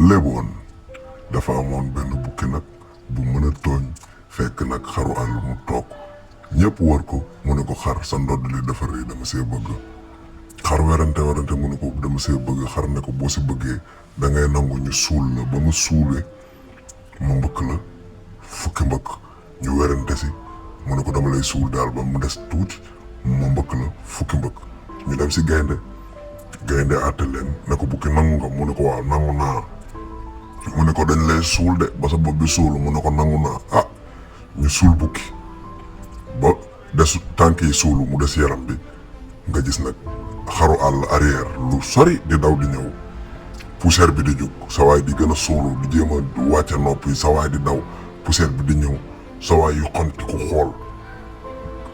léeboon dafa amoon benn bukki nag bu mën a tooñ fekk nag xaru àll mu toog ñëpp war ko mu ne ko xar sa ndodd li dafa rëy dama see bëgg xar werante mu ne ko dama see bëgg xar ne ko boo si bëggee da ngay nangu ñu suul la ba mu suulee mu mbëkk la fukki mbëkk ñu werante si mu ne ko dama lay suul daal ba mu des tuuti mu mbëkk la fukki mbëkk ñu dem si gaynde àtte leen ne ko bukki nangu nga mu ne ko waaw nangu naa mu ne ko dañ lay suul de ba sa bopp bi suul mu ne ko nangu naa ñu suul bukki ba des tànk yi suulu mu des yaram bi nga gis nag xaru àll arrière lu sori di daw di ñëw poussière bi di jóg sawaay di gën a suulu di jéem a wàcce nopp yi sawaay di daw poussière bi di ñëw sawaay yu xonti ko xool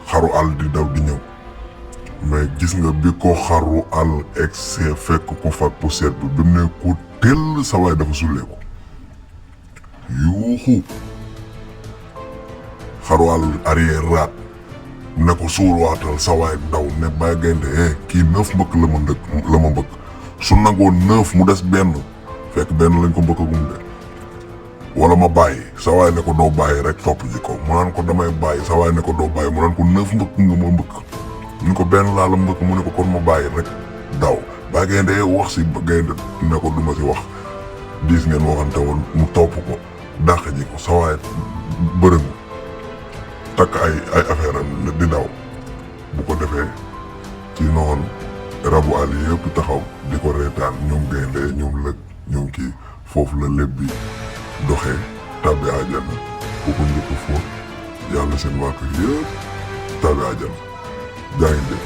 xaru àll di daw di ñëw mais gis nga bi ko xaru àll egsee fekk ko fa poussière bi mu ne ko tell sawaay dafa sullee ko yuuxu xaru àll arrière raat ne ko suul waatal sawaay daw ne bàyyi gaynde kii 9 mbëkk la ma mbëkk su nangoo 9 mu des benn fekk benn lañ ko mbëkkagum de wala ma bàyyi sawaay ne ko doo bàyyi rek topp ji ko mu naan ko damay bàyyi sawaay ne ko doo bàyyi mu naan ko 9 mbëkk nga ma mbëkk ñu ko benn laa la mbëkk mu ne ko kon ma bàyyi rek daw bàyyi gaynde wax si gaynde ne ko duma si wax 10 ngeen waxante woon mu topp ko dàq ji ko sawaay bërëngu takk ay affaire am di daw bu ko defee ci noonu rabu àll yëpp taxaw di ko reetaan ñoom gaynde ñoom lëg ñoom kii foofu la lépp bi doxee tàbbi àjjana ku ko njëkk fóot yàlla seen waa kër yëpp tàbbi àjjana jaa ngi jëf